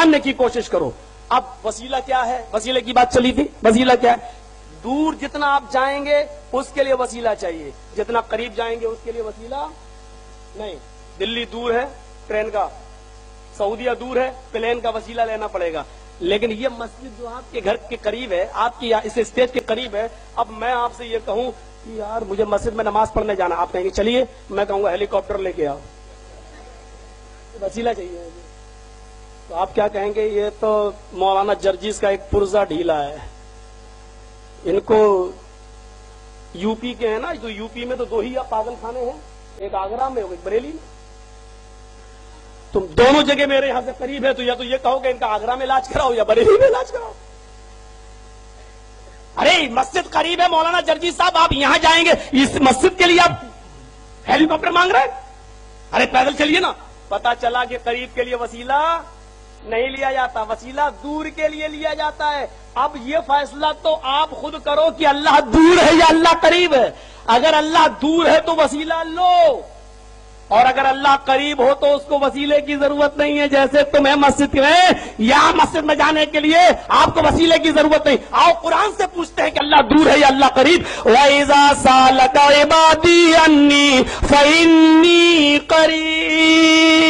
जानने की कोशिश करो। अब वसीला क्या है, वसीले की बात चली थी, वसीला क्या है? दूर जितना आप जाएंगे उसके लिए वसीला चाहिए, जितना करीब जाएंगे उसके लिए वसीला नहीं। दिल्ली दूर है ट्रेन का, सऊदीया दूर है प्लेन का वसीला लेना पड़ेगा। लेकिन ये मस्जिद जो आपके घर के करीब है, आपकी इस स्टेज के करीब है, अब मैं आपसे ये कहूं कि यार मुझे मस्जिद में नमाज पढ़ने जाना, आप कहेंगे चलिए, मैं कहूंगा हेलीकॉप्टर लेके आओ, वसीला चाहिए। तो आप क्या कहेंगे, ये तो मौलाना जर्जीस का एक पुर्जा ढीला है, इनको यूपी के हैं ना, तो यूपी में तो दो ही पागल खाने हैं, एक आगरा में एक बरेली में। तुम दोनों जगह मेरे यहां से करीब है, तो या तो ये कहो कि इनका आगरा में इलाज कराओ या बरेली में इलाज कराओ। अरे मस्जिद करीब है मौलाना जर्जी साहब, आप यहां जाएंगे, इस मस्जिद के लिए आप हेलीकॉप्टर मांग रहे हैं? अरे पैदल चलिए ना। पता चला कि करीब के लिए वसीला नहीं लिया जाता, वसीला दूर के लिए लिया जाता है। अब ये फैसला तो आप खुद करो कि अल्लाह दूर है या अल्लाह करीब है। अगर अल्लाह दूर है तो वसीला लो, और अगर अल्लाह करीब हो तो उसको वसीले की जरूरत नहीं है। जैसे तुम्हें मस्जिद में या मस्जिद में जाने के लिए आपको वसीले की जरूरत नहीं। आओ कुरान से पूछते हैं कि अल्लाह दूर है या अल्लाह करीब। वइज़ा सालका इबादी अन्नी फइन्नी करीब।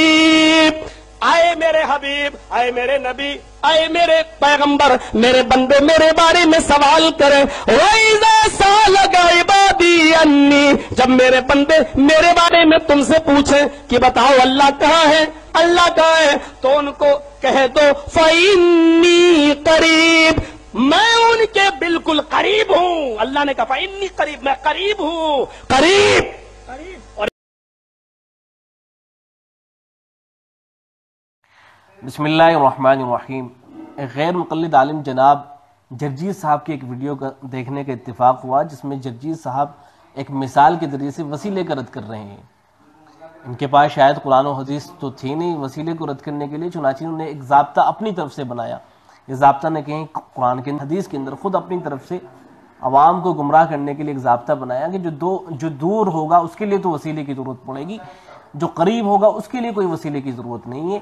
आए मेरे हबीब, आए मेरे नबी, आए मेरे पैगंबर, मेरे बंदे मेरे बारे में सवाल करें। वइज़ा सालका इबादी अन्नी, जब मेरे बंदे मेरे बारे में तुमसे पूछें कि बताओ अल्लाह कहाँ है, अल्लाह कहाँ है, तो उनको कह दो फइन्नी करीब, मैं उनके बिल्कुल करीब हूं। अल्लाह ने कहा फइन्नी करीब, मैं करीब हूं, करीब करीब। और बिस्मिल्लाहिर्रहमानिर्रहीम। गैर मुक़ल्लिद आलिम जनाब जर्जीस साहब की एक वीडियो का देखने का इत्तेफाक हुआ, जिसमें जर्जीस साहब एक मिसाल के ज़रिए से वसीले का रद्द कर रहे हैं। इनके पास शायद कुरान और हदीस तो थी नहीं वसीले को रद्द करने के लिए, चुनांचे उन्होंने एक ज़ाब्ता अपनी तरफ से बनाया। इस ज़ाब्ता ने कहीं कुरान के हदीस के अंदर खुद अपनी तरफ से आवाम को गुमराह करने के लिए एक ज़ाब्ता बनाया कि जो दूर होगा उसके लिए तो वसीले की ज़रूरत पड़ेगी, जो करीब होगा उसके लिए कोई वसीले की ज़रूरत नहीं है।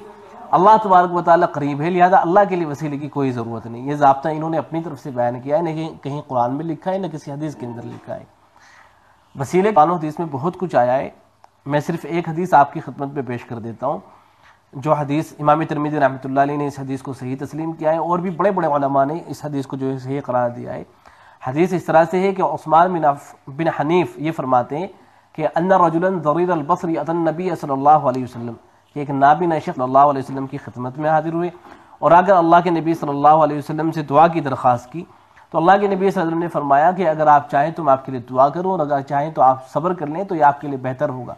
अल्लाह तबारक व तआला करीब है, लिहाजा अल्लाह के लिए वसीले की कोई ज़रूरत नहीं। ये ज़ाब्ता इन्होंने अपनी तरफ से बयान किया है, न कहीं कुरान में लिखा है न किसी हदीस के अंदर लिखा है। वसीले कुरान और हदीस में बहुत कुछ आया है। मैं सिर्फ एक हदीस आपकी खिदमत में पेश कर देता हूँ, जो हदीस इमाम तिरमिज़ी रहमतुल्लाह अलैह ने इस हदीस को सही तस्लीम किया है, और भी बड़े बड़े उलमा ने इस हदीस को जो है सही करार दिया है। हदीस इस तरह से है कि उस्मान बिन हनीफ ये फरमाते हैं कि अन्ना रजुलन ज़रीर अल-बसरी अतन नबी सल्लल्लाहु अलैहि वसल्लम, कि एक नाबीना शख्स सल्लल्लाहु अलैहि वसल्लम की खिदमत में हाजिर हुए, और अगर अल्लाह के नबी सल्लल्लाहु अलैहि वसल्लम से दुआ की दरख्वास्त की, तो अल्लाह के नबी सल्लल्लाहु अलैहि वसल्लम ने फरमाया कि अगर आप चाहें तो मैं आपके लिए दुआ करूँ, और अगर चाहें तो आप सब्र कर लें तो ये आपके लिए बेहतर होगा।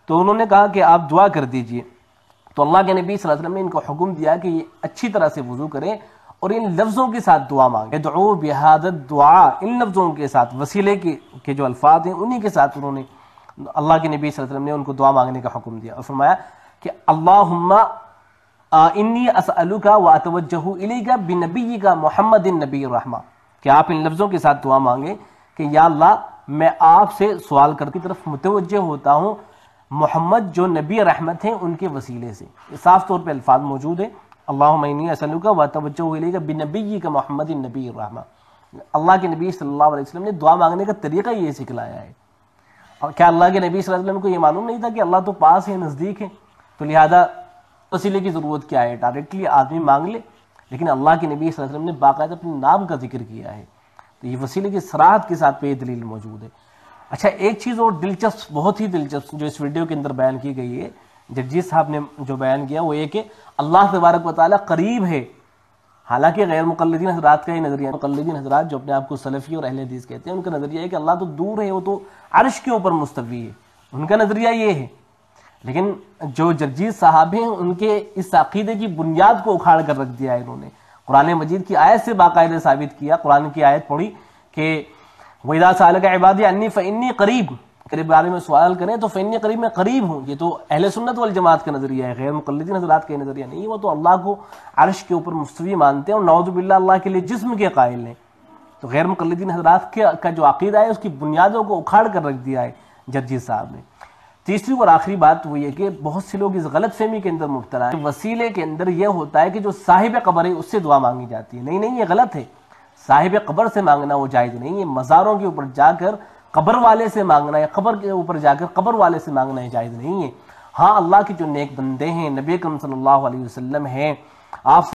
तो उन्होंने कहा कि आप दुआ कर दीजिए। तो अल्लाह के नबी सल्लल्लाहु अलैहि वसल्लम ने इनको हुक्म दिया कि ये अच्छी तरह से वुज़ू करें और इन लफ्ज़ों के साथ दुआ मांगे, दुआ बिहादत दुआ, इन लफ्ज़ों के साथ, वसीले के जो अल्फाज हैं उन्हीं के साथ उन्होंने अल्लाह के नबी सल्लल्लाहु अलैहि वसल्लम ने उनको दुआ मांगने का हुक्म दिया, और फरमाया कि अल्लाहुम्मा इन्नी असअलुका व अतवज्जहु इलैका बिनबिय्यिका मुहम्मदिन नबीर रहमा, कि आप इन लफ्ज़ों के साथ दुआ मांगे कि या अल्लाह मैं आपसे सवाल करने की तरफ मुतवज्जह होता हूँ मोहम्मद जो नबी रहमत हैं उनके वसीले से। साफ तौर पे अल्फाज मौजूद है, अल्लाहुम्मा इन्नी असअलुका व अतवज्जहु इलैका बिनबिय्यिका मुहम्मदिन नबीर रहमा। अल्लाह के नबी सल्लल्लाहु अलैहि वसल्लम ने दुआ मांगने का तरीका ये सिखलाया है। और क्या अल्लाह के नबी सल्लल्लाहु अलैहि वसल्लम को ये मालूम नहीं था कि अल्लाह तो पास है, नज़दीक है, तो लिहाजा वसीले की ज़रूरत क्या है, डायरेक्टली आदमी मांग ले। लेकिन अल्लाह के नबी सल्लल्लाहु अलैहि वसल्लम ने बाकायदा अपने नाम का जिक्र किया है, तो ये वसीले की सराहत के साथ पे दलील मौजूद है। अच्छा, एक चीज़ और दिलचस्प, बहुत ही दिलचस्प जो इस वीडियो के अंदर बयान की गई है, जर्जीस साहब ने जो बयान किया वो ये कि अल्लाह तबारक व तआला करीब है। हालांकि गैर मुक़ल्लिदीन हज़रात का ये नज़रिया, मुक़ल्लिदीन हज़रात जो अपने आप को सलफ़ी और अहले हदीस कहते हैं, उनका नज़रिया है कि अल्लाह तो दूर है, वो तो अर्श के ऊपर मुस्तवी है, उनका नज़रिया ये है। लेकिन जो जर्जीस साहब हैं उनके इस अक़ीदे की बुनियाद को उखाड़ कर रख दिया है इन्होंने। कुरान मजीद की आयत से बाकायदे साबित किया, कुरान की आयत पढ़ी कि वइज़ा सअलका इबादी अन्नी फ़इन्नी करीब, करीब बारे में सवाल करें तो फ़इन्नी करीब, मैं करीब हूँ। ये तो अहले सुन्नत वल जमात का नज़रिया है, गैर मुक़ल्लिदीन हज़रात का नज़रिया नहीं। वो तो अल्लाह को अर्श के ऊपर मुस्तवी मानते हैं और नऊज़ु बिल्लाह अल्लाह के लिए जिस्म के कायल हैं। तो गैर मुक़ल्लिदीन हज़रात का जो अक़ीदा है उसकी बुनियादों को उखाड़ कर रख दिया है जर्जीस साहब ने। تیسری اور آخری بات وہ یہ کہ بہت سے لوگ اس غلط فہمی کے اندر مبتلا ہیں، وسیلے کے اندر یہ ہوتا ہے کہ جو صاحب قبر ہے اس سے دعا مانگی جاتی ہے. نہیں، یہ غلط ہے. صاحب قبر سے مانگنا وہ جائز نہیں ہے. مزاروں کے اوپر جا کر قبر والے سے مانگنا یا قبر کے اوپر جا کر قبر والے سے مانگنا ہے جائز نہیں ہے. ہاں، اللہ کے جو نیک بندے ہیں، نبی اکرم صلی اللہ علیہ وسلم ہیں، آپ